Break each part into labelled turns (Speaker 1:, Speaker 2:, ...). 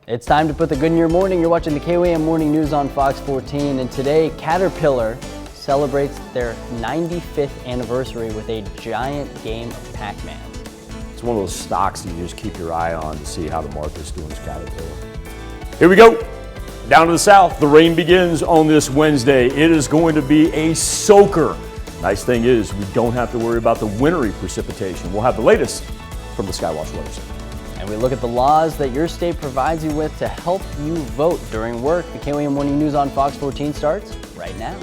Speaker 1: It's time to put the good in your morning. You're watching the KOAM Morning News on Fox 14, and today Caterpillar celebrates their 95th anniversary with a giant game of Pac-Man.
Speaker 2: It's one of those stocks that you just keep your eye on to see how the market's doing as Caterpillar. Here we go. Down to the south, the rain begins on this Wednesday. It is going to be a soaker. Nice thing is we don't have to worry about the wintry precipitation. We'll have the latest from the Skywatch Weather Center.
Speaker 1: And we look at the laws that your state provides you with to help you vote during work. The KOAM Morning News on Fox 14 starts right now.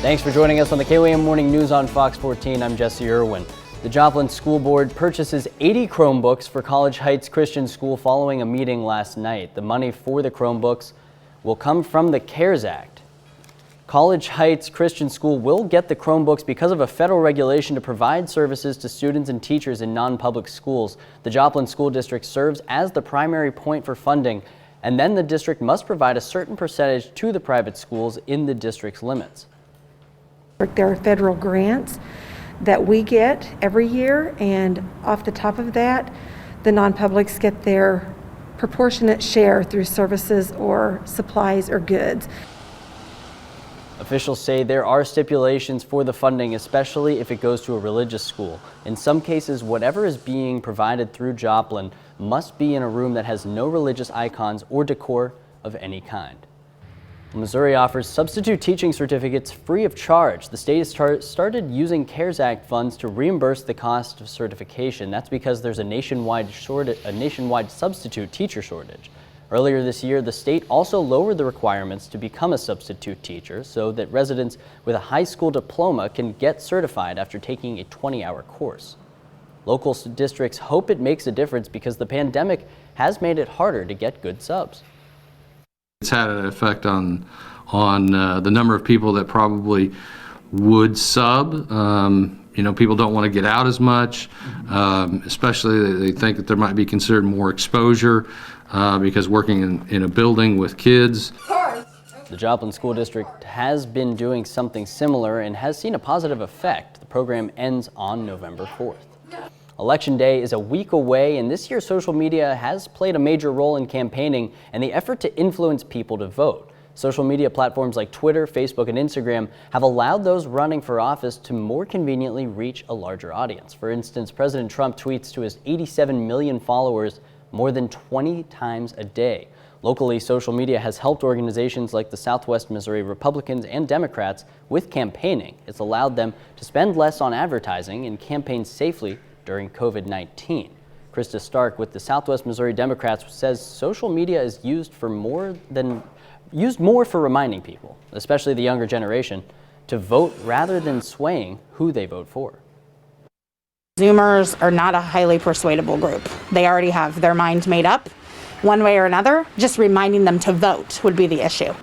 Speaker 1: Thanks for joining us on the KOAM Morning News on Fox 14. I'm Jesse Irwin. The Joplin School Board purchases 80 Chromebooks for College Heights Christian School following a meeting last night. The money for the Chromebooks will come from the CARES Act. College Heights Christian School will get the Chromebooks because of a federal regulation to provide services to students and teachers in non-public schools. The Joplin School District serves as the primary point for funding, and then the district must provide a certain percentage to the private schools in the district's limits.
Speaker 3: There are federal grants that we get every year, and off the top of that, the non-publics get their proportionate share through services or supplies or goods.
Speaker 1: Officials say there are stipulations for the funding, especially if it goes to a religious school. In some cases, whatever is being provided through Joplin must be in a room that has no religious icons or decor of any kind. Missouri offers substitute teaching certificates free of charge. The state has started using CARES Act funds to reimburse the cost of certification. That's because there's a nationwide substitute teacher shortage. Earlier this year, the state also lowered the requirements to become a substitute teacher so that residents with a high school diploma can get certified after taking a 20-hour course. Local districts hope it makes a difference because the pandemic has made it harder to get good subs.
Speaker 4: It's had an effect on the number of people that probably would sub. People don't want to get out as much, especially they think that there might be considered more exposure because working in a building with kids.
Speaker 1: The Joplin School District has been doing something similar and has seen a positive effect. The program ends on November 4th. Election Day is a week away, and this year social media has played a major role in campaigning and the effort to influence people to vote. Social media platforms like Twitter, Facebook, and Instagram have allowed those running for office to more conveniently reach a larger audience. For instance, President Trump tweets to his 87 million followers more than 20 times a day. Locally, social media has helped organizations like the Southwest Missouri Republicans and Democrats with campaigning. It's allowed them to spend less on advertising and campaign safely during COVID-19. Krista Stark with the Southwest Missouri Democrats says social media is used more for reminding people, especially the younger generation, to vote rather than swaying who they vote for.
Speaker 5: Zoomers are not a highly persuadable group. They already have their mind made up one way or another. Just reminding them to vote would be the issue.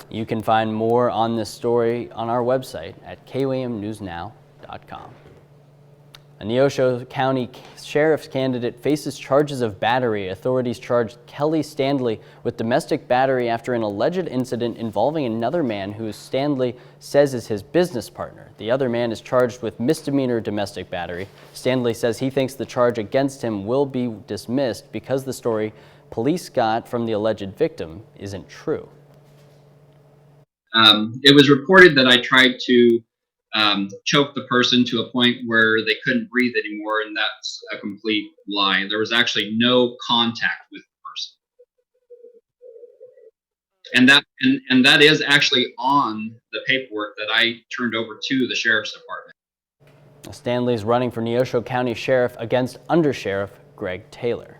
Speaker 1: You can find more on this story on our website at KOAMnewsnow.com. A Neosho County Sheriff's candidate faces charges of battery. Authorities charged Kelly Standley with domestic battery after an alleged incident involving another man who Standley says is his business partner. The other man is charged with misdemeanor domestic battery. Standley says he thinks the charge against him will be dismissed because the story police got from the alleged victim isn't true.
Speaker 6: It was reported that I tried to choke the person to a point where they couldn't breathe anymore, and that's a complete lie. There was actually no contact with the person. And that is actually on the paperwork that I turned over to the Sheriff's Department.
Speaker 1: Stanley's running for Neosho County Sheriff against Undersheriff Greg Taylor.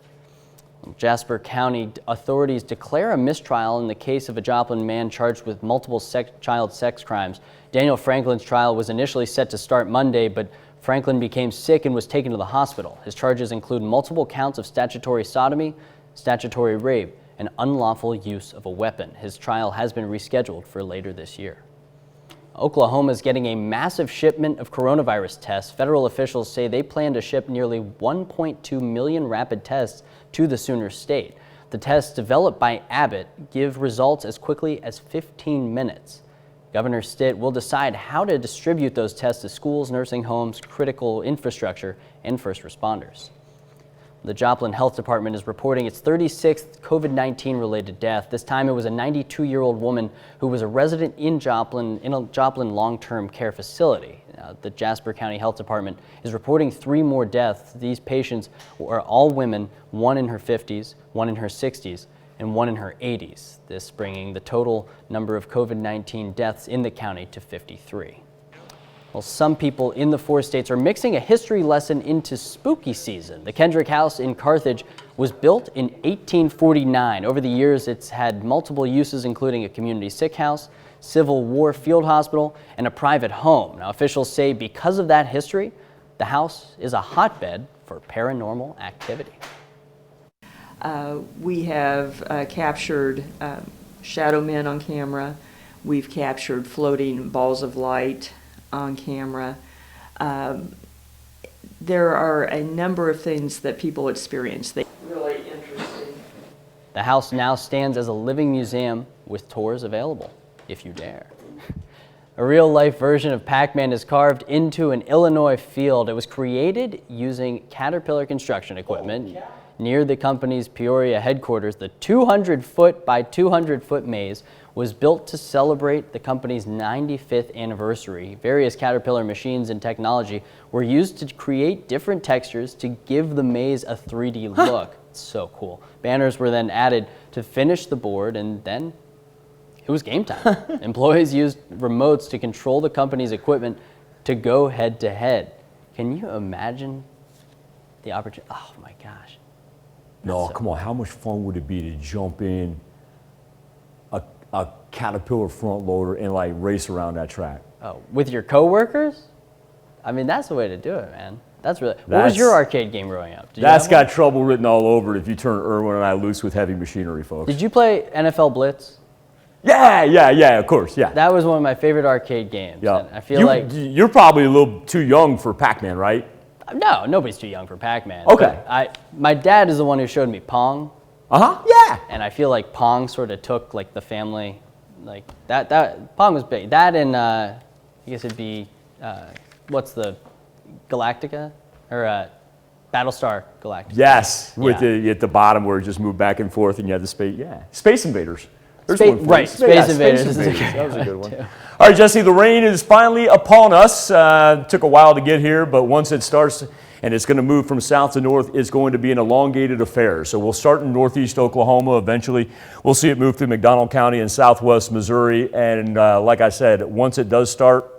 Speaker 1: Jasper County authorities declare a mistrial in the case of a Joplin man charged with multiple child sex crimes. Daniel Franklin's trial was initially set to start Monday, but Franklin became sick and was taken to the hospital. His charges include multiple counts of statutory sodomy, statutory rape, and unlawful use of a weapon. His trial has been rescheduled for later this year. Oklahoma is getting a massive shipment of coronavirus tests. Federal officials say they plan to ship nearly 1.2 million rapid tests to the Sooner State. The tests developed by Abbott give results as quickly as 15 minutes. Governor Stitt will decide how to distribute those tests to schools, nursing homes, critical infrastructure, and first responders. The Joplin Health Department is reporting its 36th COVID-19 related death. This time it was a 92-year-old woman who was a resident in a Joplin long-term care facility. The Jasper County Health Department is reporting 3 more deaths. These patients are all women, one in her 50s, one in her 60s, and one in her 80s. This bringing the total number of COVID-19 deaths in the county to 53. Well, some people in the 4 states are mixing a history lesson into spooky season. The Kendrick house in Carthage was built in 1849. Over the years, it's had multiple uses, including a community sick house, Civil War field hospital, and a private home. Now, officials say because of that history, the house is a hotbed for paranormal activity.
Speaker 7: We have captured shadow men on camera. We've captured floating balls of light on camera. There are a number of things that people experience. Really interesting.
Speaker 1: The house now stands as a living museum with tours available, if you dare. A real-life version of Pac-Man is carved into an Illinois field. It was created using Caterpillar construction equipment near the company's Peoria headquarters. The 200-foot by 200-foot maze was built to celebrate the company's 95th anniversary. Various Caterpillar machines and technology were used to create different textures to give the maze a 3D look. It's so cool. Banners were then added to finish the board, and then it was game time. Employees used remotes to control the company's equipment to go head-to-head. Can you imagine the opportunity? Oh my gosh.
Speaker 2: No, come on, how much fun would it be to jump in a Caterpillar front loader and like race around that track?
Speaker 1: Oh, with your coworkers? I mean, that's the way to do it, man. What was your arcade game growing up?
Speaker 2: That's got trouble written all over it if you turn Irwin and I loose with heavy machinery, folks.
Speaker 1: Did you play NFL Blitz?
Speaker 2: Yeah, of course, yeah.
Speaker 1: That was one of my favorite arcade games.
Speaker 2: Yeah.
Speaker 1: And I feel like
Speaker 2: you're probably a little too young for Pac-Man, right?
Speaker 1: No, nobody's too young for Pac-Man.
Speaker 2: Okay.
Speaker 1: My dad is the one who showed me Pong.
Speaker 2: Yeah.
Speaker 1: And I feel like Pong sort of took like the family, like that Pong was big. That and I guess it'd be what's the Galactica or Battlestar Galactica.
Speaker 2: Yes, with at the bottom where it just moved back and forth and you had the Space Invaders. Space Invaders.
Speaker 1: Space Invaders.
Speaker 2: That was a good one. All right, Jesse, the rain is finally upon us. Took a while to get here, but once it starts and it's going to move from south to north, it's going to be an elongated affair. So we'll start in northeast Oklahoma. Eventually, we'll see it move through McDonald County and southwest Missouri. And like I said, once it does start,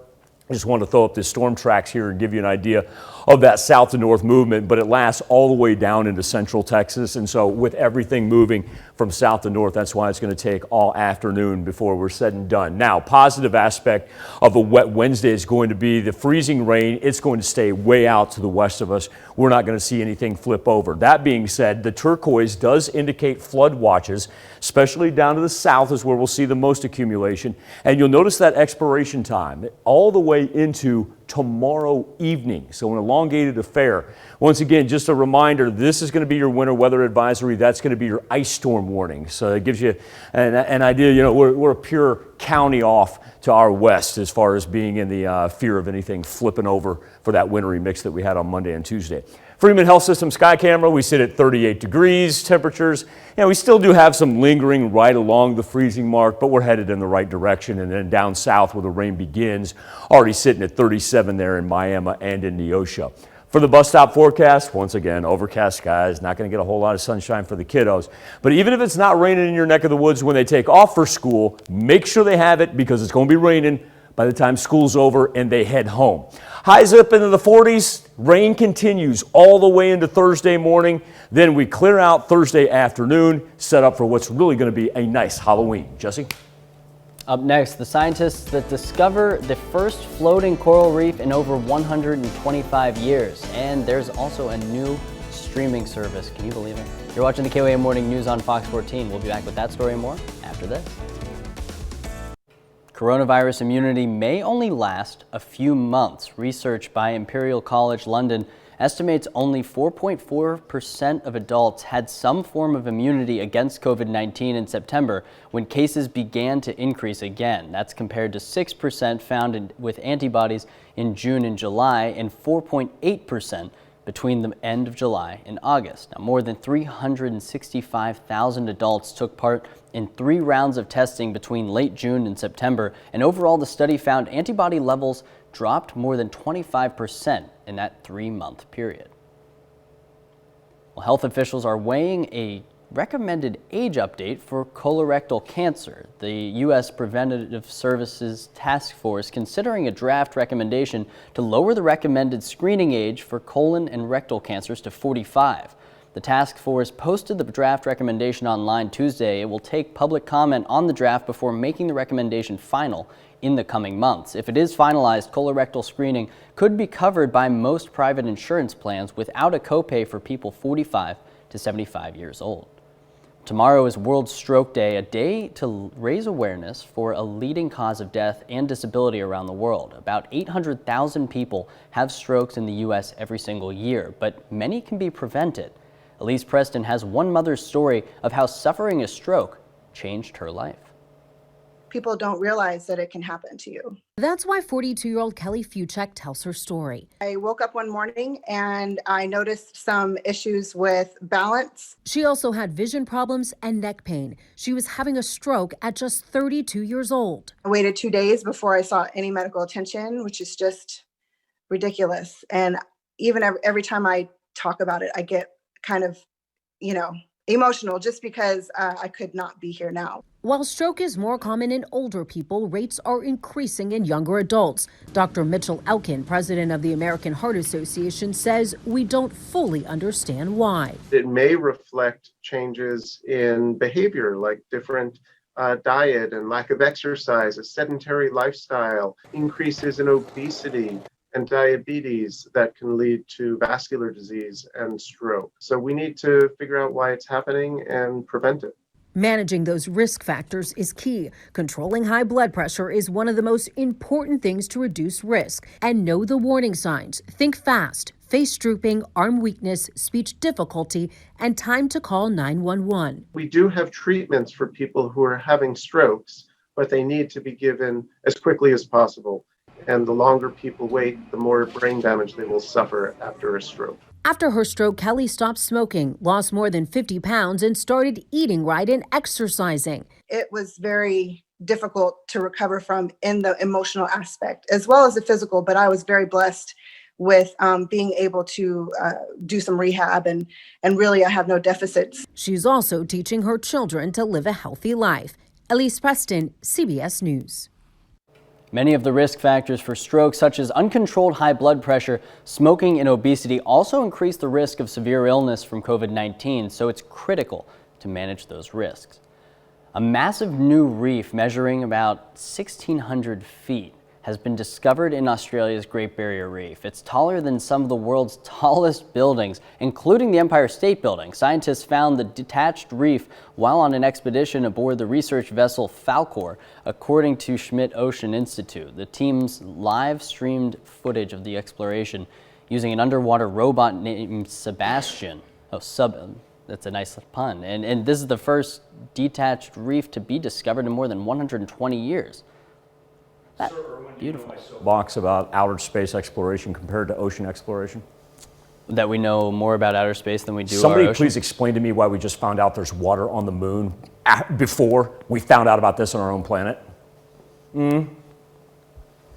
Speaker 2: I just wanted to throw up this storm tracks here and give you an idea of that south to north movement, but it lasts all the way down into central Texas. And so with everything moving from south to north, that's why it's going to take all afternoon before we're said and done. Now, positive aspect of a wet Wednesday is going to be the freezing rain. It's going to stay way out to the west of us. We're not going to see anything flip over. That being said, the turquoise does indicate flood watches, especially down to the south is where we'll see the most accumulation. And you'll notice that expiration time all the way into tomorrow evening. So an elongated affair. Once again, just a reminder, this is going to be your winter weather advisory. That's going to be your ice storm warning. So it gives you an idea, you know, we're a pure county off to our west as far as being in the fear of anything flipping over for that wintry mix that we had on Monday and Tuesday. Freeman Health System Sky Camera, we sit at 38 degrees temperatures. And we still do have some lingering right along the freezing mark, but we're headed in the right direction. And then down south where the rain begins, already sitting at 37 there in Miami and in Neosho. For the bus stop forecast, once again, overcast skies, not going to get a whole lot of sunshine for the kiddos. But even if it's not raining in your neck of the woods when they take off for school, make sure they have it because it's going to be raining by the time school's over and they head home. Highs up into the 40s, rain continues all the way into Thursday morning. Then we clear out Thursday afternoon, set up for what's really going to be a nice Halloween. Jesse?
Speaker 1: Up next, the scientists that discover the first floating coral reef in over 125 years. And there's also a new streaming service. Can you believe it? You're watching the KOAM Morning News on Fox 14. We'll be back with that story and more after this. Coronavirus immunity may only last a few months. Research by Imperial College London estimates only 4.4% of adults had some form of immunity against COVID-19 in September when cases began to increase again. That's compared to 6% found with antibodies in June and July and 4.8% between the end of July and August. Now, more than 365,000 adults took part in 3 rounds of testing between late June and September, and overall the study found antibody levels dropped more than 25% in that 3-month period. Well, health officials are weighing a recommended age update for colorectal cancer. The U.S. Preventative Services Task Force considering a draft recommendation to lower the recommended screening age for colon and rectal cancers to 45. The task force posted the draft recommendation online Tuesday. It will take public comment on the draft before making the recommendation final in the coming months. If it is finalized, colorectal screening could be covered by most private insurance plans without a copay for people 45 to 75 years old. Tomorrow is World Stroke Day, a day to raise awareness for a leading cause of death and disability around the world. About 800,000 people have strokes in the U.S. every single year, but many can be prevented. Elise Preston has one mother's story of how suffering a stroke changed her life.
Speaker 8: People don't realize that it can happen to you.
Speaker 9: That's why 42-year-old Kelly Fuchek tells her story.
Speaker 8: I woke up one morning and I noticed some issues with balance.
Speaker 9: She also had vision problems and neck pain. She was having a stroke at just 32 years old.
Speaker 8: I waited 2 days before I sought any medical attention, which is just ridiculous. And even every time I talk about it, I get kind of, emotional just because I could not be here now.
Speaker 9: While stroke is more common in older people, rates are increasing in younger adults. Dr. Mitchell Elkin, president of the American Heart Association, says we don't fully understand why.
Speaker 10: It may reflect changes in behavior, like different diet and lack of exercise, a sedentary lifestyle, increases in obesity and diabetes that can lead to vascular disease and stroke. So we need to figure out why it's happening and prevent it.
Speaker 9: Managing those risk factors is key. Controlling high blood pressure is one of the most important things to reduce risk. And know the warning signs. Think fast, face drooping, arm weakness, speech difficulty, and time to call 911.
Speaker 10: We do have treatments for people who are having strokes, but they need to be given as quickly as possible. And the longer people wait, the more brain damage they will suffer after a stroke.
Speaker 9: After her stroke, Kelly stopped smoking, lost more than 50 pounds, and started eating right and exercising.
Speaker 8: It was very difficult to recover from in the emotional aspect as well as the physical, but I was very blessed with being able to do some rehab and really I have no deficits.
Speaker 9: She's also teaching her children to live a healthy life. Elise Preston, CBS News.
Speaker 1: Many of the risk factors for stroke, such as uncontrolled high blood pressure, smoking, and obesity, also increase the risk of severe illness from COVID-19, so it's critical to manage those risks. A massive new reef measuring about 1,600 feet has been discovered in Australia's Great Barrier Reef. It's taller than some of the world's tallest buildings, including the Empire State Building. Scientists found the detached reef while on an expedition aboard the research vessel Falkor, according to Schmidt Ocean Institute. The team's live-streamed footage of the exploration using an underwater robot named Sebastian. That's a nice pun. And this is the first detached reef to be discovered in more than 120 years. Beautiful.
Speaker 2: Box about outer space exploration compared to ocean exploration.
Speaker 1: That we know more about outer space than we do
Speaker 2: Somebody
Speaker 1: our ocean?
Speaker 2: please explain to me why we just found out there's water on the moon before we found out about this on our own planet.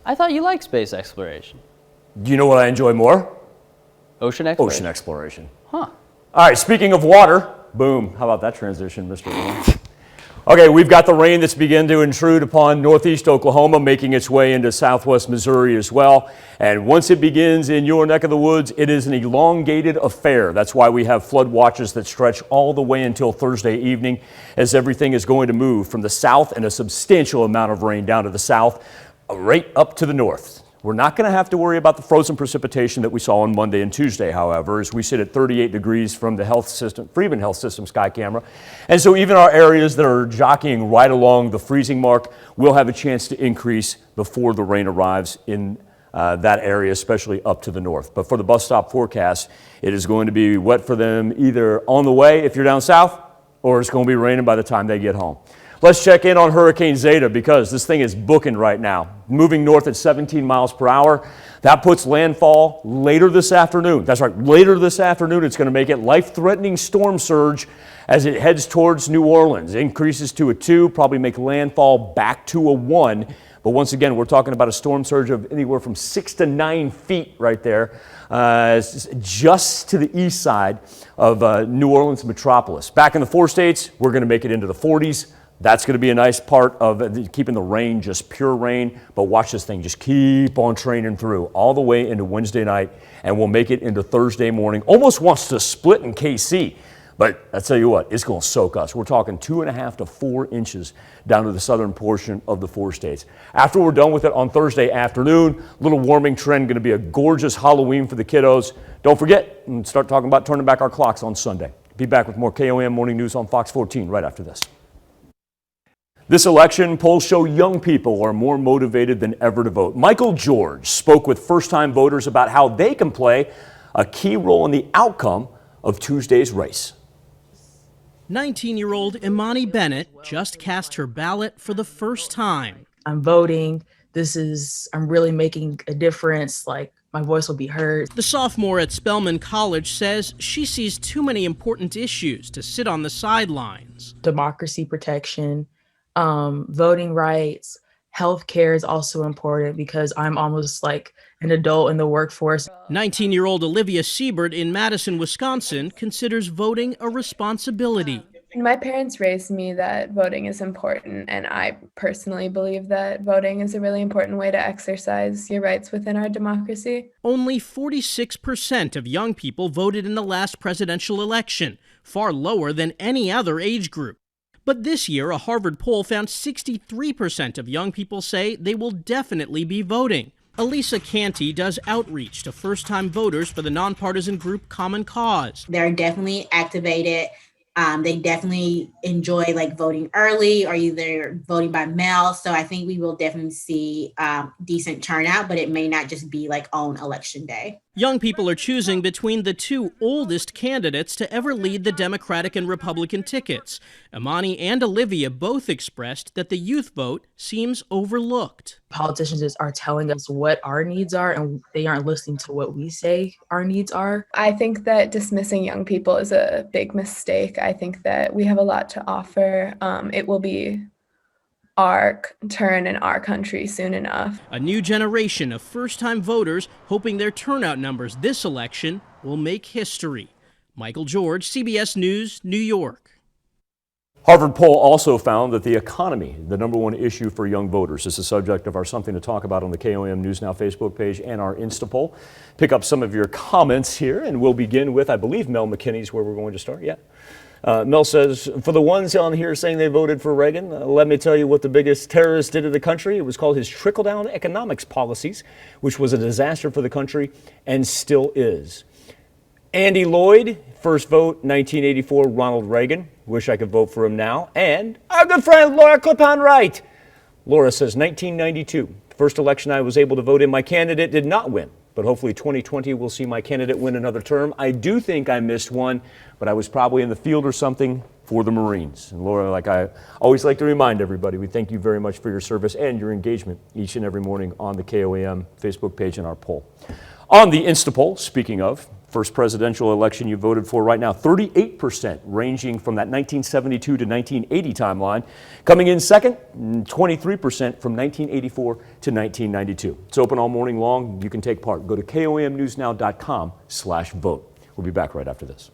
Speaker 1: I thought you liked space exploration.
Speaker 2: Do you know what I enjoy more?
Speaker 1: Ocean exploration?
Speaker 2: Ocean exploration.
Speaker 1: Huh.
Speaker 2: All right, speaking of water, boom, how about that transition, Mr. Williams? Okay, we've got the rain that's begun to intrude upon northeast Oklahoma, making its way into southwest Missouri as well. And once it begins in your neck of the woods, it is an elongated affair. That's why we have flood watches that stretch all the way until Thursday evening, as everything is going to move from the south and a substantial amount of rain down to the south, right up to the north. We're not going to have to worry about the frozen precipitation that we saw on Monday and Tuesday, however, as we sit at 38 degrees from the Freeman Health System sky camera. And so even our areas that are jockeying right along the freezing mark will have a chance to increase before the rain arrives in that area, especially up to the north. But for the bus stop forecast, it is going to be wet for them either on the way if you're down south, or it's going to be raining by the time they get home. Let's check in on Hurricane Zeta because this thing is booking right now. Moving north at 17 miles per hour. That puts landfall later this afternoon. That's right, later this afternoon. It's going to make it life-threatening storm surge as it heads towards New Orleans. Increases to a 2, probably make landfall back to a 1. But once again, we're talking about a storm surge of anywhere from 6 to 9 feet right there, just to the east side of New Orleans metropolis. Back in the 4 states, we're going to make it into the 40s. That's going to be a nice part of keeping the rain just pure rain. But watch this thing just keep on training through all the way into Wednesday night, and we'll make it into Thursday morning. Almost wants to split in KC. But I tell you what, it's going to soak us. We're talking 2.5 to 4 inches down to the southern portion of the 4 states. After we're done with it on Thursday afternoon, little warming trend, going to be a gorgeous Halloween for the kiddos. Don't forget, and start talking about turning back our clocks on Sunday. Be back with more KOAM Morning News on Fox 14 right after this. This election, polls show young people are more motivated than ever to vote. Michael George spoke with first-time voters about how they can play a key role in the outcome of Tuesday's race.
Speaker 11: 19-year-old Imani Bennett just cast her ballot for the first time.
Speaker 12: I'm voting. I'm really making a difference. Like, my voice will be heard.
Speaker 11: The sophomore at Spelman College says she sees too many important issues to sit on the sidelines.
Speaker 12: Democracy protection, voting rights, healthcare is also important because I'm almost like an adult in the workforce.
Speaker 11: 19-year-old Olivia Siebert in Madison, Wisconsin considers voting a responsibility.
Speaker 13: My parents raised me that voting is important, and I personally believe that voting is a really important way to exercise your rights within our democracy.
Speaker 11: Only 46% of young people voted in the last presidential election, far lower than any other age group. But this year, a Harvard poll found 63% of young people say they will definitely be voting. Elisa Canty does outreach to first-time voters for the nonpartisan group Common Cause.
Speaker 14: They're definitely activated. They definitely enjoy voting early or either voting by mail. So I think we will definitely see decent turnout, but it may not just be on election day.
Speaker 11: Young people are choosing between the 2 oldest candidates to ever lead the Democratic and Republican tickets. Imani and Olivia both expressed that the youth vote seems overlooked.
Speaker 12: Politicians are telling us what our needs are, and they aren't listening to what we say our needs are.
Speaker 13: I think that dismissing young people is a big mistake. I think that we have a lot to offer. It will be our turn in our country soon enough.
Speaker 11: A new generation of first-time voters hoping their turnout numbers this election will make history. Michael George, CBS News, New York.
Speaker 2: Harvard poll also found that the economy, the #1 issue for young voters, is the subject of our Something to Talk About on the KOAM News Now Facebook page and our Insta poll. Pick up some of your comments here, and we'll begin with, I believe, Mel McKinney's where we're going to start. Yeah. Mel says, for the ones on here saying they voted for Reagan, let me tell you what the biggest terrorist did to the country. It was called his trickle-down economics policies, which was a disaster for the country and still is. Andy Lloyd, first vote, 1984, Ronald Reagan. Wish I could vote for him now. And our good friend Laura Clip-on-Wright. Laura says, 1992, first election I was able to vote in. My candidate did not win, but hopefully 2020 will see my candidate win another term. I do think I missed one, but I was probably in the field or something for the Marines. And Laura, like I always like to remind everybody, we thank you very much for your service and your engagement each and every morning on the KOAM Facebook page and our poll. On the Insta poll, speaking of, first presidential election you voted for right now, 38%, ranging from that 1972 to 1980 timeline. Coming in second, 23% from 1984 to 1992. It's open all morning long. You can take part. Go to KOAMnewsnow.com/vote. We'll be back right after this.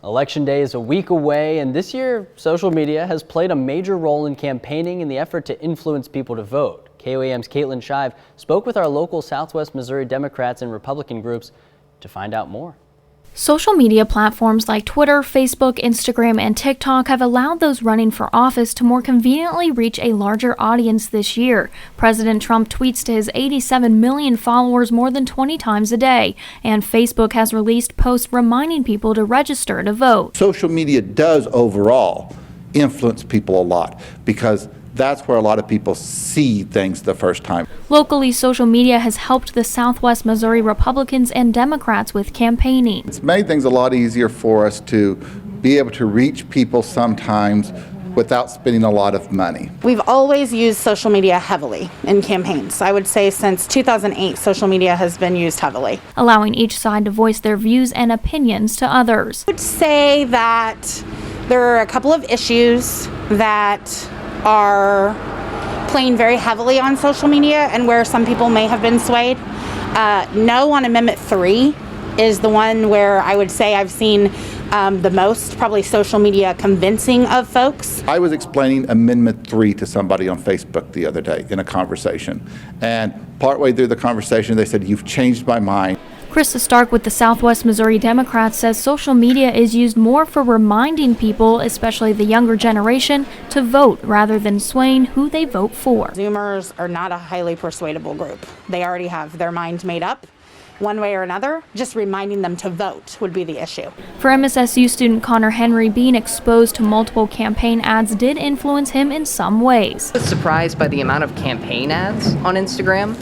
Speaker 1: Election day is a week away, and this year, social media has played a major role in campaigning in the effort to influence people to vote. KOAM's Caitlin Shive spoke with our local Southwest Missouri Democrats and Republican groups to find out more.
Speaker 15: Social media platforms like Twitter, Facebook, Instagram, and TikTok have allowed those running for office to more conveniently reach a larger audience this year. President Trump tweets to his 87 million followers more than 20 times a day, and Facebook has released posts reminding people to register to vote.
Speaker 16: Social media does overall influence people a lot because that's where a lot of people see things the first time.
Speaker 15: Locally, social media has helped the Southwest Missouri Republicans and Democrats with campaigning.
Speaker 16: It's made things a lot easier for us to be able to reach people sometimes without spending a lot of money.
Speaker 5: We've always used social media heavily in campaigns. I would say since 2008, social media has been used heavily,
Speaker 15: allowing each side to voice their views and opinions to others.
Speaker 5: I would say that there are a couple of issues that are playing very heavily on social media and where some people may have been swayed. No on Amendment 3 is the one where I would say I've seen the most, probably social media convincing of folks.
Speaker 16: I was explaining Amendment 3 to somebody on Facebook the other day in a conversation, and partway through the conversation they said, "You've changed my mind."
Speaker 15: Krista Stark with the Southwest Missouri Democrats says social media is used more for reminding people, especially the younger generation, to vote rather than swaying who they vote for.
Speaker 5: Zoomers are not a highly persuadable group. They already have their mind made up. One way or another, just reminding them to vote would be the issue.
Speaker 15: For MSSU student Connor Henry, being exposed to multiple campaign ads did influence him in some ways.
Speaker 17: I was surprised by the amount of campaign ads on Instagram,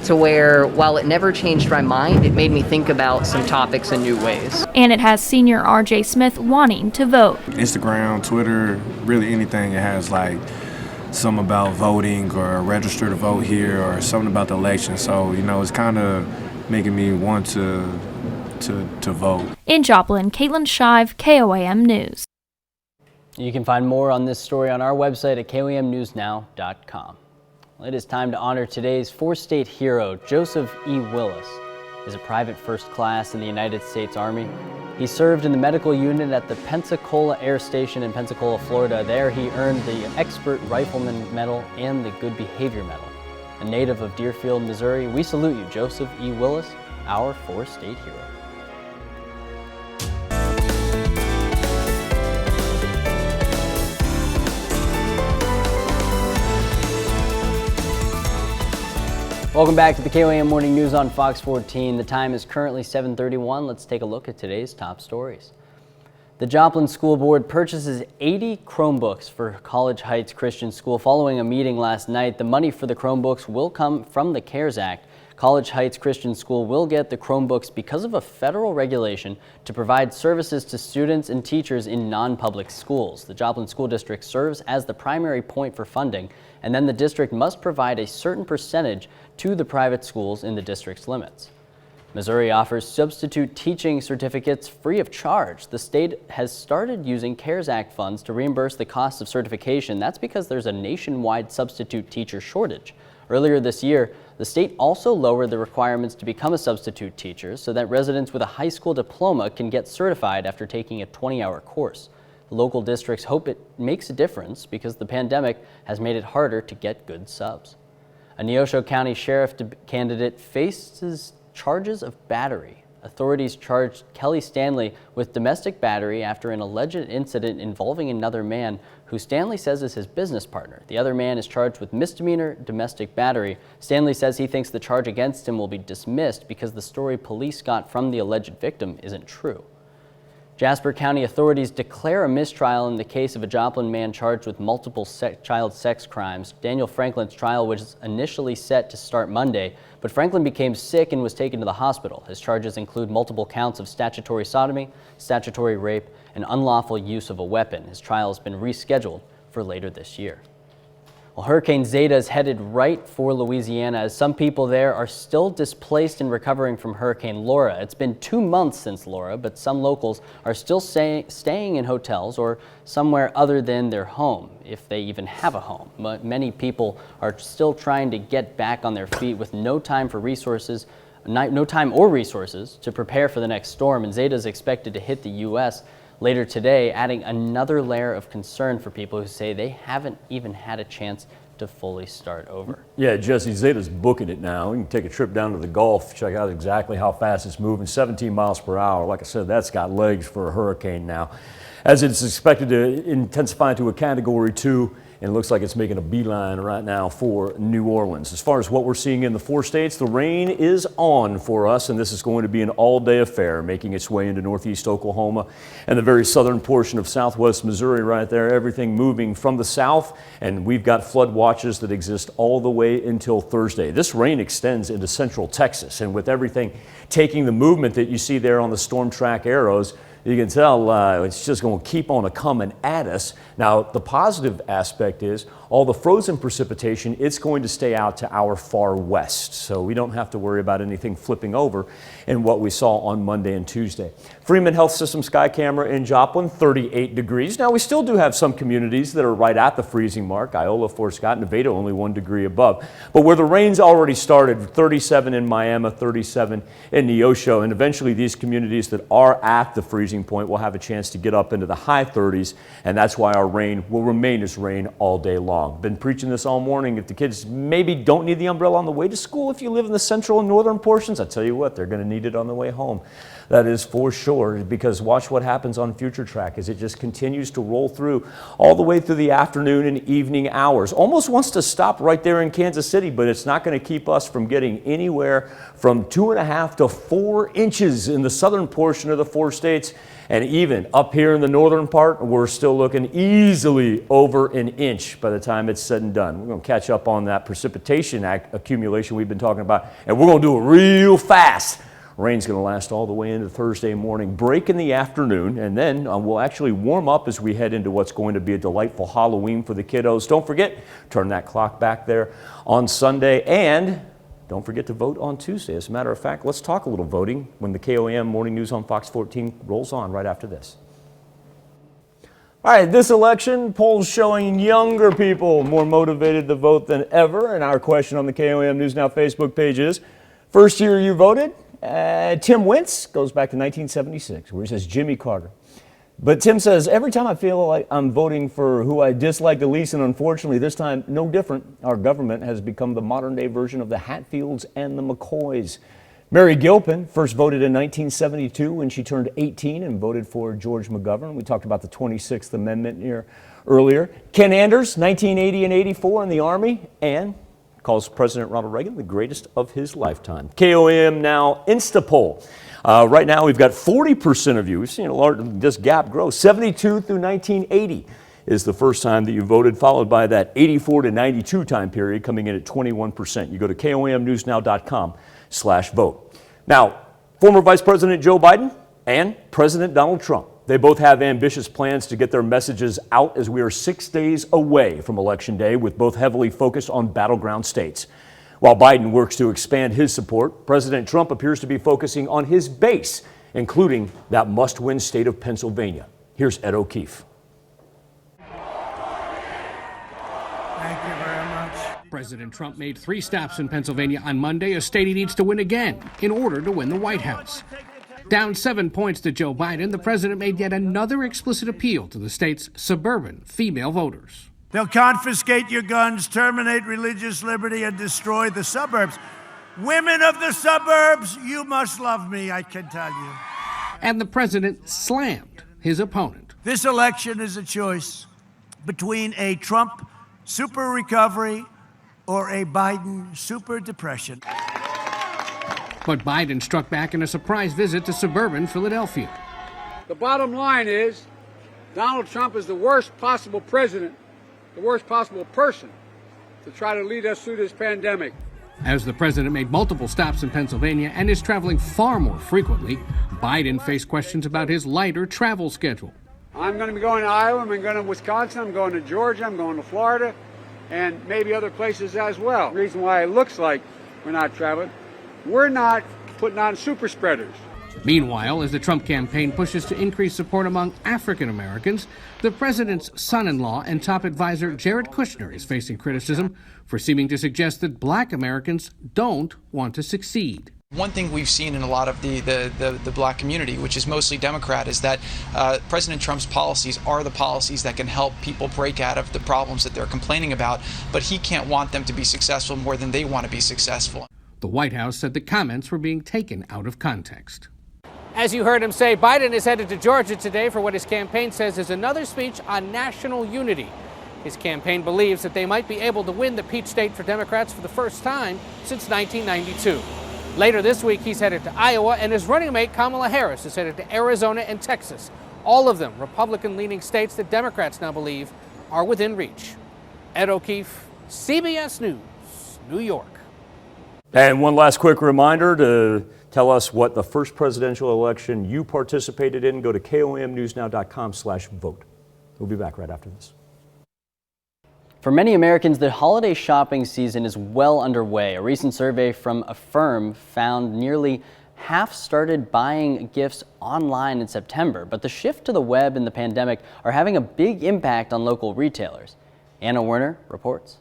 Speaker 17: to where, while it never changed my mind, it made me think about some topics in new ways.
Speaker 15: And it has senior RJ Smith wanting to vote.
Speaker 18: Instagram, Twitter, really anything that has like something about voting or register to vote here or something about the election. So, you know, it's kind of making me want to vote.
Speaker 15: In Joplin, Caitlin Shive, KOAM News.
Speaker 1: You can find more on this story on our website at KOAMnewsnow.com. Well, it is time to honor today's four-state hero. Joseph E. Willis is a private first class in the United States Army. He served in the medical unit at the Pensacola Air Station in Pensacola, Florida. There he earned the Expert Rifleman Medal and the Good Behavior Medal. A native of Deerfield, Missouri, we salute you, Joseph E. Willis, our four-state hero. Welcome back to the KOAM Morning News on Fox 14. The time is currently 7:31. Let's take a look at today's top stories. The Joplin School Board purchases 80 Chromebooks for College Heights Christian School. Following a meeting last night, the money for the Chromebooks will come from the CARES Act. College Heights Christian School will get the Chromebooks because of a federal regulation to provide services to students and teachers in non-public schools. The Joplin School District serves as the primary point for funding, and then the district must provide a certain percentage to the private schools in the district's limits. Missouri offers substitute teaching certificates free of charge. The state has started using CARES Act funds to reimburse the cost of certification. That's because there's a nationwide substitute teacher shortage. Earlier this year, the state also lowered the requirements to become a substitute teacher so that residents with a high school diploma can get certified after taking a 20-hour course. The local districts hope it makes a difference because the pandemic has made it harder to get good subs. A Neosho County Sheriff candidate faces charges of battery. Authorities charged Kelly Stanley with domestic battery after an alleged incident involving another man who Stanley says is his business partner. The other man is charged with misdemeanor domestic battery. Stanley says he thinks the charge against him will be dismissed because the story police got from the alleged victim isn't true. Jasper County authorities declare a mistrial in the case of a Joplin man charged with multiple child sex crimes. Daniel Franklin's trial was initially set to start Monday, but Franklin became sick and was taken to the hospital. His charges include multiple counts of statutory sodomy, statutory rape, and unlawful use of a weapon. His trial has been rescheduled for later this year. Well, Hurricane Zeta is headed right for Louisiana as some people there are still displaced and recovering from Hurricane Laura. It's been 2 months since Laura, but some locals are still staying in hotels or somewhere other than their home, if they even have a home. But many people are still trying to get back on their feet with no time or resources to prepare for the next storm, and Zeta is expected to hit the U.S. later today, adding another layer of concern for people who say they haven't even had a chance to fully start over.
Speaker 2: Yeah, Jesse, Zeta's booking it now. You can take a trip down to the Gulf, check out exactly how fast it's moving, 17 miles per hour. Like I said, that's got legs for a hurricane now. As it's expected to intensify to a Category 2, and it looks like it's making a beeline right now for New Orleans. As far as what we're seeing in the 4 states, the rain is on for us, and this is going to be an all-day affair, making its way into northeast Oklahoma and the very southern portion of southwest Missouri right there. Everything moving from the south, and we've got flood watches that exist all the way until Thursday. This rain extends into central Texas, and with everything taking the movement that you see there on the storm track arrows, you can tell it's just going to keep on coming at us. Now, the positive aspect is all the frozen precipitation, it's going to stay out to our far west. So we don't have to worry about anything flipping over in what we saw on Monday and Tuesday. Freeman Health System sky camera in Joplin, 38 degrees. Now, we still do have some communities that are right at the freezing mark. Iola, Fort Scott, Nevada, only 1 degree above. But where the rain's already started, 37 in Miami, 37 in Neosho, and eventually these communities that are at the freezing point will have a chance to get up into the high 30s, and that's why our rain will remain as rain all day long. Been preaching this all morning. If the kids maybe don't need the umbrella on the way to school, if you live in the central and northern portions, I tell you what, they're going to need it on the way home. That is for sure, because watch what happens on Future Track as it just continues to roll through all the way through the afternoon and evening hours. Almost wants to stop right there in Kansas City, but it's not going to keep us from getting anywhere from 2.5 to 4 inches in the southern portion of the 4 states. And even up here in the northern part, we're still looking easily over an inch by the time it's said and done. We're going to catch up on that precipitation accumulation we've been talking about, and we're going to do it real fast. Rain's going to last all the way into Thursday morning, break in the afternoon, and then we'll actually warm up as we head into what's going to be a delightful Halloween for the kiddos. Don't forget, turn that clock back there on Sunday, and don't forget to vote on Tuesday. As a matter of fact, let's talk a little voting when the KOAM Morning News on Fox 14 rolls on right after this. All right, this election, polls showing younger people more motivated to vote than ever. And our question on the KOAM News Now Facebook page is, first year you voted? Tim Wentz goes back to 1976, where he says Jimmy Carter. But Tim says, every time I feel like I'm voting for who I dislike the least, and unfortunately this time no different, our government has become the modern day version of the Hatfields and the McCoys. Mary Gilpin first voted in 1972 when she turned 18 and voted for George McGovern. We talked about the 26th Amendment here earlier. Ken Anders, 1980 and 84 in the Army, and calls President Ronald Reagan the greatest of his lifetime. KOAM Now Instapoll. Right now we've got 40% of you. We've seen this gap grow. 72 through 1980 is the first time that you voted, followed by that 84 to 92 time period coming in at 21%. You go to KOAMnewsnow.com/vote. Now, former Vice President Joe Biden and President Donald Trump, they both have ambitious plans to get their messages out as we are 6 days away from Election Day, with both heavily focused on battleground states. While Biden works to expand his support, President Trump appears to be focusing on his base, including that must-win state of Pennsylvania. Here's Ed O'Keefe.
Speaker 19: Thank you very much.
Speaker 11: President Trump made 3 stops in Pennsylvania on Monday, a state he needs to win again in order to win the White House. Down 7 points to Joe Biden, the president made yet another explicit appeal to the state's suburban female voters.
Speaker 19: They'll confiscate your guns, terminate religious liberty, and destroy the suburbs. Women of the suburbs, you must love me, I can tell you.
Speaker 11: And the president slammed his opponent.
Speaker 19: This election is a choice between a Trump super recovery or a Biden super depression.
Speaker 11: But Biden struck back in a surprise visit to suburban Philadelphia.
Speaker 20: The bottom line is Donald Trump is the worst possible president, the worst possible person to try to lead us through this pandemic.
Speaker 11: As the president made multiple stops in Pennsylvania and is traveling far more frequently, Biden faced questions about his lighter travel schedule.
Speaker 20: I'm going to be going to Iowa, I'm going to Wisconsin, I'm going to Georgia, I'm going to Florida, and maybe other places as well. The reason why it looks like we're not traveling, we're not putting on super spreaders.
Speaker 11: Meanwhile, as the Trump campaign pushes to increase support among African Americans, the president's son-in-law and top advisor Jared Kushner is facing criticism for seeming to suggest that Black Americans don't want to succeed.
Speaker 21: One thing we've seen in a lot of the black community, which is mostly Democrat, is that President Trump's policies are the policies that can help people break out of the problems that they're complaining about, but he can't want them to be successful more than they want to be successful.
Speaker 22: The White House said the comments were being taken out of context.
Speaker 11: As you heard him say, Biden is headed to Georgia today for what his campaign says is another speech on national unity. His campaign believes that they might be able to win the Peach State for Democrats for the first time since 1992. Later this week, he's headed to Iowa, and his running mate, Kamala Harris, is headed to Arizona and Texas. All of them Republican-leaning states that Democrats now believe are within reach. Ed O'Keefe, CBS News, New York.
Speaker 2: And one last quick reminder to tell us what the first presidential election you participated in. Go to KOAMnewsnow.com/vote. We'll be back right after this.
Speaker 1: For many Americans, the holiday shopping season is well underway. A recent survey from Affirm found nearly half started buying gifts online in September, but the shift to the web and the pandemic are having a big impact on local retailers. Anna Werner reports.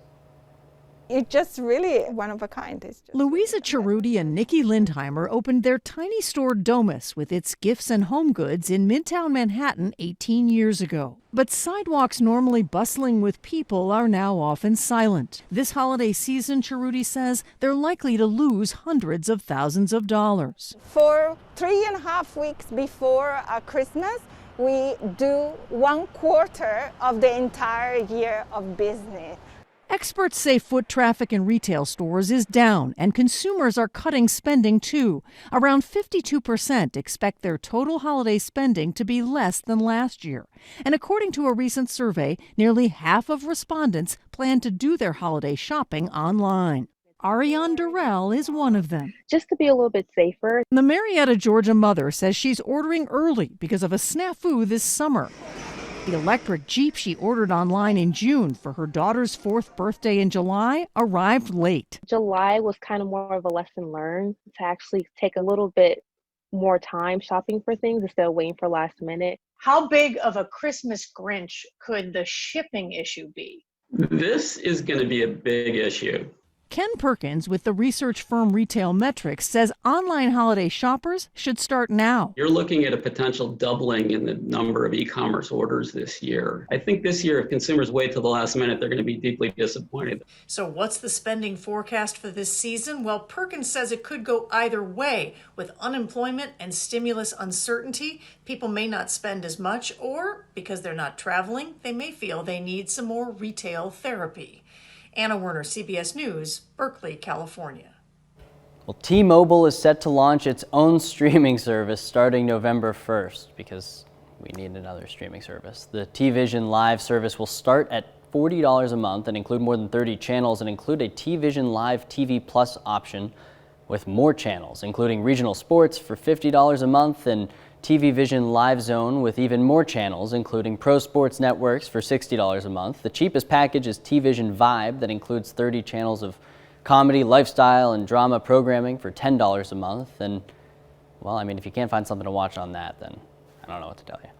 Speaker 23: It's just really one of a kind.
Speaker 24: Louisa Cerruti and Nikki Lindheimer opened their tiny store Domus with its gifts and home goods in Midtown Manhattan 18 years ago. But sidewalks normally bustling with people are now often silent. This holiday season, Cerruti says, they're likely to lose hundreds of thousands of dollars.
Speaker 23: For 3.5 weeks before Christmas, we do 1/4 of the entire year of business.
Speaker 24: Experts say foot traffic in retail stores is down and consumers are cutting spending too. Around 52% expect their total holiday spending to be less than last year. And according to a recent survey, nearly half of respondents plan to do their holiday shopping online. Ariane Durrell is one of them.
Speaker 25: Just to be a little bit safer.
Speaker 24: The Marietta, Georgia mother says she's ordering early because of a snafu this summer. The electric Jeep she ordered online in June for her daughter's 4th birthday in July arrived late.
Speaker 25: July was kind of more of a lesson learned to actually take a little bit more time shopping for things instead of waiting for last minute.
Speaker 26: How big of a Christmas Grinch could the shipping issue be?
Speaker 27: This is going to be a big issue.
Speaker 24: Ken Perkins with the research firm Retail Metrics says online holiday shoppers should start now.
Speaker 27: You're looking at a potential doubling in the number of e-commerce orders this year. I think this year, if consumers wait till the last minute, they're going to be deeply disappointed.
Speaker 26: So what's the spending forecast for this season? Well, Perkins says it could go either way. With unemployment and stimulus uncertainty, people may not spend as much, or because they're not traveling, they may feel they need some more retail therapy. Anna Werner, CBS News, Berkeley, California.
Speaker 1: Well, T-Mobile is set to launch its own streaming service starting November 1st because we need another streaming service. The T-Vision Live service will start at $40 a month and include more than 30 channels and include a T-Vision Live TV Plus option with more channels, including regional sports for $50 a month and TV Vision Live Zone with even more channels, including Pro Sports Networks for $60 a month. The cheapest package is T-Vision Vibe that includes 30 channels of comedy, lifestyle, and drama programming for $10 a month. And, well, I mean, if you can't find something to watch on that, then I don't know what to tell you.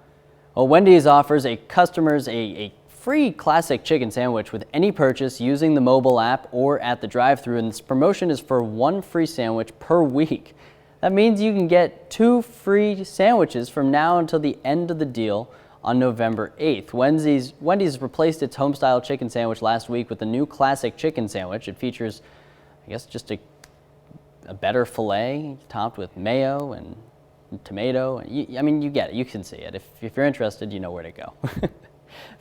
Speaker 1: Well, Wendy's offers customers a free classic chicken sandwich with any purchase using the mobile app or at the drive-thru, and this promotion is for one free sandwich per week. That means you can get 2 free sandwiches from now until the end of the deal on November 8th. Wendy's replaced its home-style chicken sandwich last week with the new classic chicken sandwich. It features, I guess, just a better filet topped with mayo and tomato. I mean, you get it. You can see it. If you're interested, you know where to go.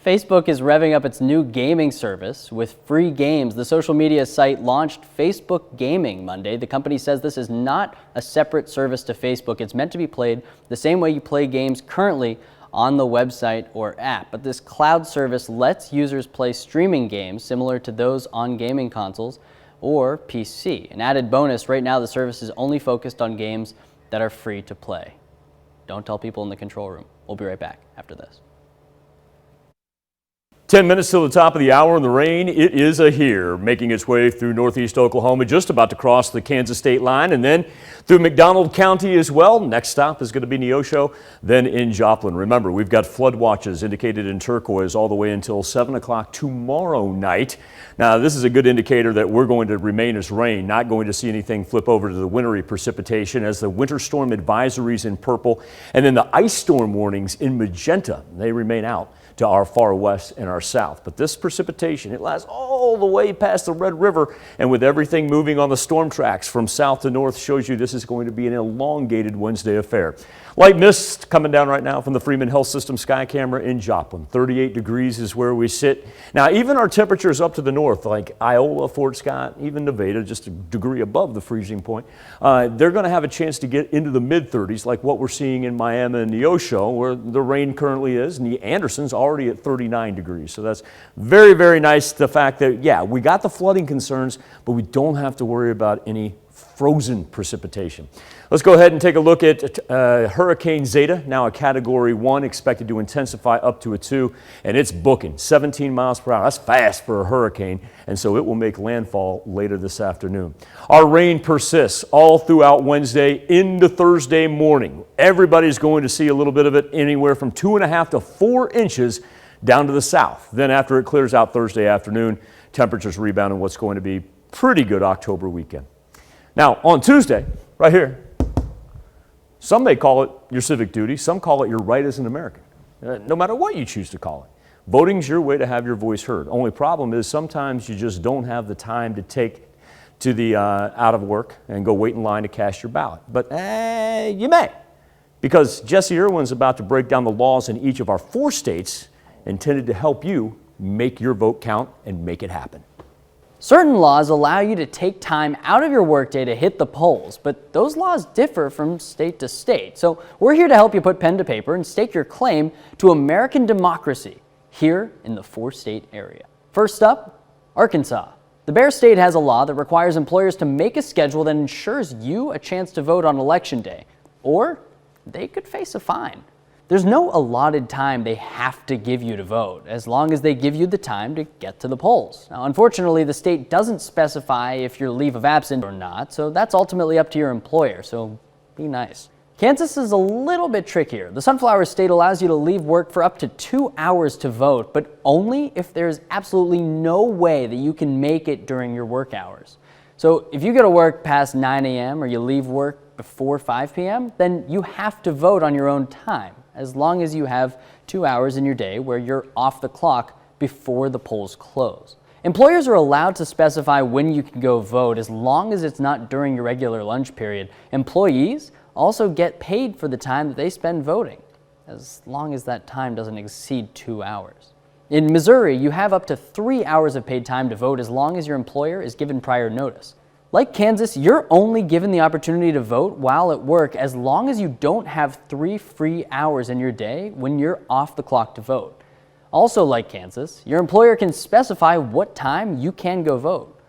Speaker 1: Facebook is revving up its new gaming service with free games. The social media site launched Facebook Gaming Monday. The company says this is not a separate service to Facebook. It's meant to be played the same way you play games currently on the website or app. But this cloud service lets users play streaming games similar to those on gaming consoles or PC. An added bonus, right now the service is only focused on games that are free to play. Don't tell people in the control room. We'll be right back after this.
Speaker 2: 10 minutes till the top of the hour, and the rain, it is here, making its way through northeast Oklahoma, just about to cross the Kansas state line, and then through McDonald County as well. Next stop is going to be Neosho, then in Joplin. Remember, we've got flood watches indicated in turquoise all the way until 7 o'clock tomorrow night. Now, this is a good indicator that we're going to remain as rain, not going to see anything flip over to the wintry precipitation, as the winter storm advisories in purple and then the ice storm warnings in magenta, they remain out to our far west and our south. But this precipitation, it lasts all the way past the Red River, and with everything moving on the storm tracks from south to north, shows you this is going to be an elongated Wednesday affair. Light mist coming down right now from the Freeman Health System sky camera in Joplin. 38 degrees is where we sit. Now, even our temperatures up to the north, like Iola, Fort Scott, even Nevada, just a degree above the freezing point, they're going to have a chance to get into the mid-30s, like what we're seeing in Miami and Neosho, where the rain currently is, and Anderson's already at 39 degrees. So that's very, very nice, the fact that, yeah, we got the flooding concerns, but we don't have to worry about any frozen precipitation. Let's go ahead and take a look at Hurricane Zeta, now a Category 1, expected to intensify up to a 2, and it's booking 17 miles per hour. That's fast for a hurricane, and so it will make landfall later this afternoon. Our rain persists all throughout Wednesday into Thursday morning. Everybody's going to see a little bit of it, anywhere from 2.5 to 4 inches down to the south. Then after it clears out Thursday afternoon, temperatures rebound in what's going to be pretty good October weekend. Now, on Tuesday, right here, some may call it your civic duty, some call it your right as an American, no matter what you choose to call it. Voting's your way to have your voice heard. Only problem is sometimes you just don't have the time to take to the out of work and go wait in line to cast your ballot. But you may, because Jesse Irwin's about to break down the laws in each of our 4 states intended to help you make your vote count and make it happen.
Speaker 1: Certain laws allow you to take time out of your workday to hit the polls, but those laws differ from state to state. So we're here to help you put pen to paper and stake your claim to American democracy here in the 4-state area. First up, Arkansas. The Bear State has a law that requires employers to make a schedule that ensures you a chance to vote on Election Day, or they could face a fine. There's no allotted time they have to give you to vote, as long as they give you the time to get to the polls. Now, unfortunately, the state doesn't specify if you're leave of absence or not, so that's ultimately up to your employer, so be nice. Kansas is a little bit trickier. The Sunflower State allows you to leave work for up to 2 hours to vote, but only if there's absolutely no way that you can make it during your work hours. So if you go to work past 9 a.m. or you leave work before 5 p.m., then you have to vote on your own time, as long as you have 2 hours in your day where you're off the clock before the polls close. Employers are allowed to specify when you can go vote as long as it's not during your regular lunch period. Employees also get paid for the time that they spend voting, as long as that time doesn't exceed 2 hours. In Missouri, you have up to 3 hours of paid time to vote as long as your employer is given prior notice. Like Kansas, you're only given the opportunity to vote while at work as long as you don't have 3 free hours in your day when you're off the clock to vote. Also, like Kansas, your employer can specify what time you can go vote.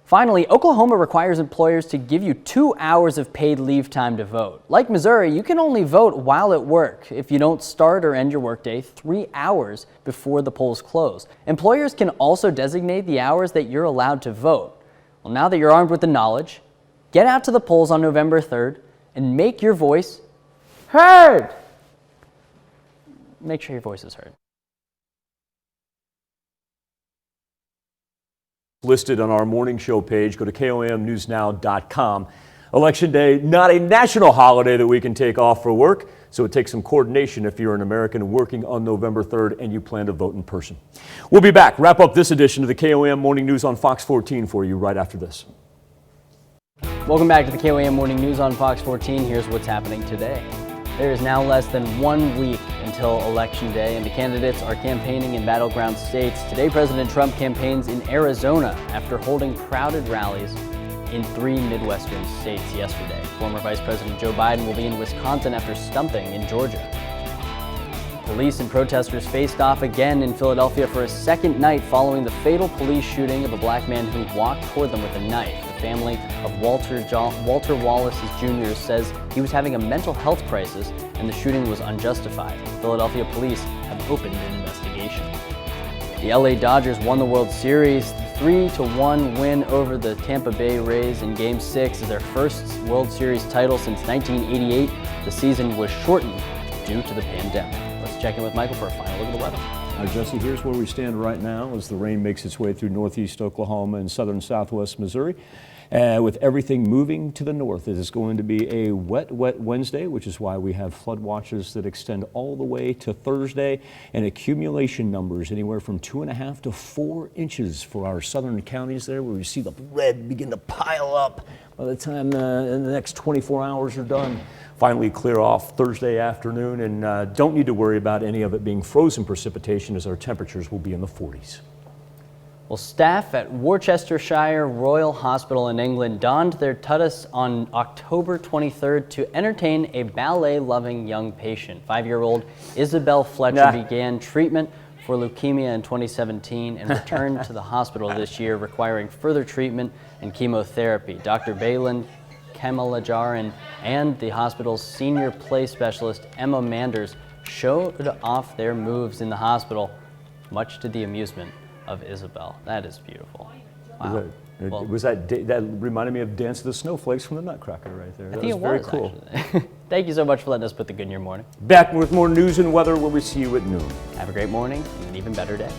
Speaker 1: Finally, Oklahoma requires employers to give you 2 hours of paid leave time to vote. Like Missouri, you can only vote while at work if you don't start or end your workday 3 hours before the polls close. Employers can also designate the hours that you're allowed to vote. Well, now that you're armed with the knowledge, get out to the polls on November 3rd and make your voice heard. Make sure your voice is heard.
Speaker 2: Listed on our morning show page, go to KOAMnewsnow.com. Election Day, not a national holiday that we can take off for work, so it takes some coordination if you're an American working on November 3rd and you plan to vote in person. We'll be back, wrap up this edition of the KOAM Morning News on Fox 14 for you right after this.
Speaker 1: Welcome back to the KOAM Morning News on Fox 14. Here's what's happening today. There is now less than 1 week until Election Day, and the candidates are campaigning in battleground states. Today, President Trump campaigns in Arizona after holding crowded rallies in 3 Midwestern states yesterday. Former Vice President Joe Biden will be in Wisconsin after stumping in Georgia. Police and protesters faced off again in Philadelphia for a second night following the fatal police shooting of a black man who walked toward them with a knife. The family of Walter Wallace Jr. says he was having a mental health crisis and the shooting was unjustified. Philadelphia police have opened an investigation. The LA Dodgers won the World Series. 3-1 win over the Tampa Bay Rays in Game 6 is their first World Series title since 1988. The season was shortened due to the pandemic. Let's check in with Michael for a final look at the weather.
Speaker 2: Jesse, here's where we stand right now as the rain makes its way through northeast Oklahoma and southern southwest Missouri. With everything moving to the north, it is going to be a wet Wednesday, which is why we have flood watches that extend all the way to Thursday, and accumulation numbers anywhere from 2.5 to 4 inches for our southern counties there, where we see the red begin to pile up by the time the next 24 hours are done. Finally clear off Thursday afternoon, and don't need to worry about any of it being frozen precipitation, as our temperatures will be in the 40s.
Speaker 1: Well, staff at Worcestershire Royal Hospital in England donned their tutus on October 23rd to entertain a ballet-loving young patient. 5-year-old Isabel Fletcher began treatment for leukemia in 2017 and returned to the hospital this year, requiring further treatment and chemotherapy. Dr. Balin Kamalajaran and the hospital's senior play specialist, Emma Manders, showed off their moves in the hospital, much to the amusement of Isabel. That is beautiful. Wow.
Speaker 2: That reminded me of Dance of the Snowflakes from the Nutcracker right there.
Speaker 1: I think it was
Speaker 2: very cool.
Speaker 1: Thank you so much for letting us put the good in your morning.
Speaker 2: Back with more news and weather when we see you at noon.
Speaker 1: Have a great morning and an even better day.